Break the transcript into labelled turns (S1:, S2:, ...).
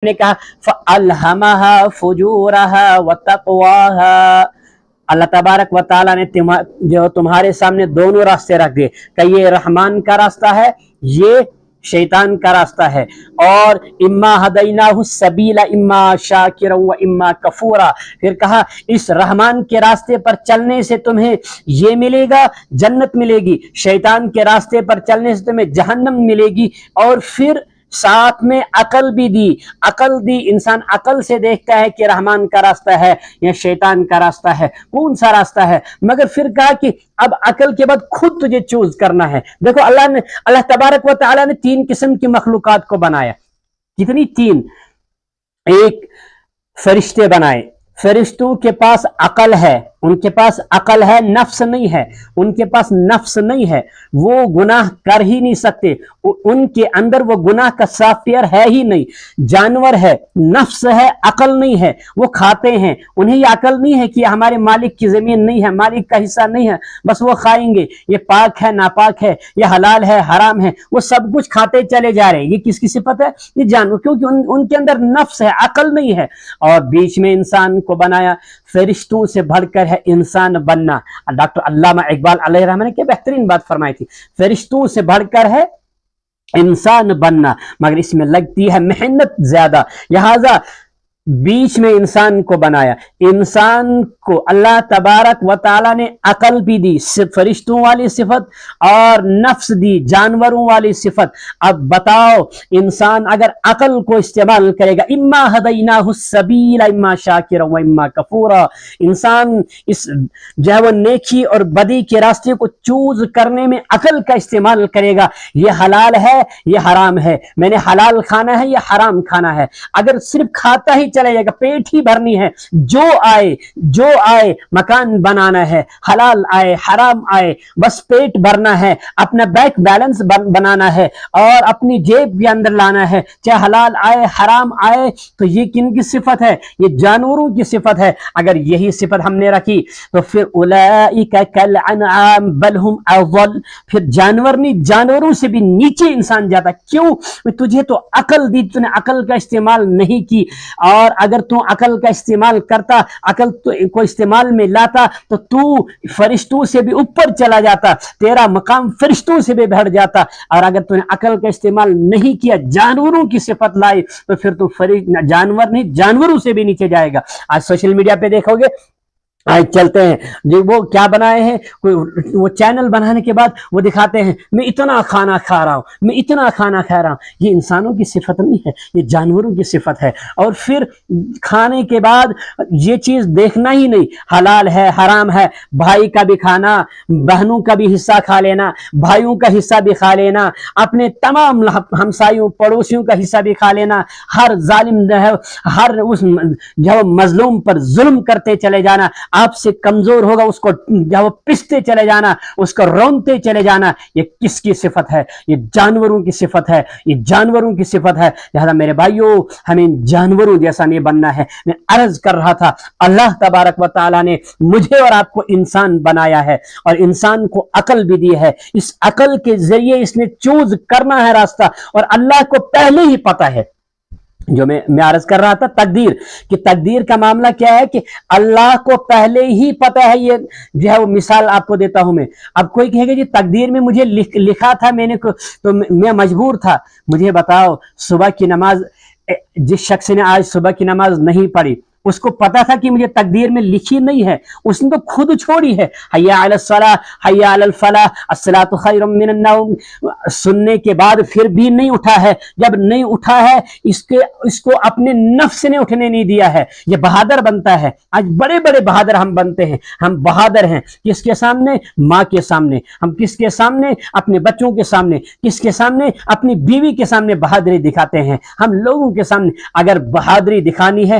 S1: نے کہا فَأَلْهَمَهَا فُجُورَهَا وَتَقْوَاهَا، اللہ تبارک و تعالیٰ نے جو تمہارے سامنے دونوں راستے رکھ دیے کہ یہ رحمان کا راستہ ہے، یہ شیطان کا راستہ ہے، اور اما ہدیناہ السبیل اما شاکرا و اما کفورا، پھر کہا اس رحمان کے راستے پر چلنے سے تمہیں یہ ملے گا، جنت ملے گی، شیطان کے راستے پر چلنے سے تمہیں جہنم ملے گی، اور پھر ساتھ میں عقل بھی دی، عقل دی، انسان عقل سے دیکھتا ہے کہ رحمان کا راستہ ہے یا شیطان کا راستہ ہے، کون سا راستہ ہے، مگر پھر کہا کہ اب عقل کے بعد خود تجھے چوز کرنا ہے۔ دیکھو اللہ تبارک و تعالیٰ نے 3 قسم کی مخلوقات کو بنایا، کتنی؟ 3۔ ایک فرشتے بنائے، فرشتوں کے پاس عقل ہے، ان کے پاس عقل ہے، نفس نہیں ہے، ان کے پاس نفس نہیں ہے، وہ گناہ کر ہی نہیں سکتے، ان کے اندر وہ گناہ کا سافٹ ویئر ہے ہی نہیں۔ جانور ہے، نفس ہے، عقل نہیں ہے، وہ کھاتے ہیں، انہیں یہ عقل نہیں ہے کہ ہمارے مالک کی زمین نہیں ہے، مالک کا حصہ نہیں ہے، بس وہ کھائیں گے، یہ پاک ہے ناپاک ہے، یہ حلال ہے حرام ہے، وہ سب کچھ کھاتے چلے جا رہے ہیں۔ یہ کس کی صفت ہے؟ یہ جانور، کیونکہ ان کے اندر نفس ہے، عقل نہیں ہے۔ اور بیچ میں انسان کو بنایا، فرشتوں سے بڑھ کر ہے انسان بننا۔ ڈاکٹر علامہ اقبال علیہ الرحمہ نے کیا بہترین بات فرمائی تھی، فرشتوں سے بڑھ کر ہے انسان بننا، مگر اس میں لگتی ہے محنت زیادہ، لہذا بیچ میں انسان کو بنایا۔ انسان کو اللہ تبارک و تعالیٰ نے عقل بھی دی، فرشتوں والی صفت، اور نفس دی، جانوروں والی صفت۔ اب بتاؤ انسان اگر عقل کو استعمال کرے گا، اما ہدیناہ السبیل اما شاکرا و اما کفورا، انسان اس جو ہے وہ نیکی اور بدی کے راستے کو چوز کرنے میں عقل کا استعمال کرے گا، یہ حلال ہے یہ حرام ہے، میں نے حلال کھانا ہے یا حرام کھانا ہے۔ اگر صرف کھاتا ہی چلے جائے گا، پیٹ ہی بھرنی ہے، جو آئے مکان بنانا ہے، حلال آئے حرام آئے، بس پیٹ بھرنا ہے، اپنا بینک بیلنس بنانا ہے، اور اپنی جیب کے اندر لانا ہے، چاہے حلال آئے حرام آئے۔ تو یہ کن کی صفت ہے؟ یہ جانوروں کی صفت ہے۔ اگر یہی صفت ہم نے رکھی تو پھر اولئک کالانعام بل ہم اضل، پھر جانور نہیں، جانوروں سے بھی نیچے انسان جاتا۔ کیوں؟ تجھے تو عقل دی، تو نے عقل کا استعمال نہیں کی، اور اگر تو عقل کا استعمال کرتا، عقل کو استعمال میں لاتا، تو تو فرشتوں سے بھی اوپر چلا جاتا، تیرا مقام فرشتوں سے بھی بڑھ جاتا۔ اور اگر تو نے عقل کا استعمال نہیں کیا، جانوروں کی صفت لائی، تو پھر تو جانور نہیں، جانوروں سے بھی نیچے جائے گا۔ آج سوشل میڈیا پہ دیکھو گے، آج چلتے ہیں جو وہ کیا بنائے ہیں، وہ چینل بنانے کے بعد وہ دکھاتے ہیں میں اتنا کھانا کھا رہا ہوں، میں اتنا کھانا کھا رہا ہوں۔ یہ انسانوں کی صفت نہیں ہے، یہ جانوروں کی صفت ہے۔ اور پھر کھانے کے بعد یہ چیز دیکھنا ہی نہیں، حلال ہے حرام ہے، بھائی کا بھی کھانا، بہنوں کا بھی حصہ کھا لینا، بھائیوں کا حصہ بھی کھا لینا، اپنے تمام ہمسایوں پڑوسیوں کا حصہ بھی کھا لینا، ہر ظالم ہر اس جو مظلوم پر ظلم کرتے چلے جانا، آپ سے کمزور ہوگا اس کو جب وہ پستے چلے جانا، اس کو رونتے چلے جانا۔ یہ کس کی صفت ہے؟ یہ جانوروں کی صفت ہے، یہ جانوروں کی صفت ہے۔ لہذا میرے بھائیوں، ہمیں جانوروں جیسا نہیں بننا ہے۔ میں عرض کر رہا تھا، اللہ تبارک و تعالیٰ نے مجھے اور آپ کو انسان بنایا ہے، اور انسان کو عقل بھی دی ہے۔ اس عقل کے ذریعے اس نے چوز کرنا ہے راستہ، اور اللہ کو پہلے ہی پتہ ہے۔ جو میں عرض کر رہا تھا تقدیر، کہ تقدیر کا معاملہ کیا ہے کہ اللہ کو پہلے ہی پتہ ہے۔ یہ جو ہے وہ مثال آپ کو دیتا ہوں میں۔ اب کوئی کہے گا جی تقدیر میں مجھے لکھا تھا، میں نے تو میں مجبور تھا۔ مجھے بتاؤ، صبح کی نماز جس شخص نے آج صبح کی نماز نہیں پڑھی، اس کو پتا تھا کہ مجھے تقدیر میں لکھی نہیں ہے، اس نے تو خود چھوڑی ہے۔ حی علی الصلاۃ حی علی الفلاح الصلاۃ خیر من النوم، سننے کے بعد پھر بھی نہیں اٹھا ہے۔ جب نہیں اٹھا ہے، اس کو اپنے نفس نے اٹھنے نہیں دیا ہے، یہ بہادر بنتا ہے۔ آج بڑے بڑے بہادر ہم بنتے ہیں۔ ہم بہادر ہیں کس کے سامنے؟ ماں کے سامنے۔ ہم کس کے سامنے؟ اپنے بچوں کے سامنے۔ کس کے سامنے؟ اپنی بیوی کے سامنے بہادری دکھاتے ہیں۔ ہم لوگوں کے سامنے اگر بہادری دکھانی ہے،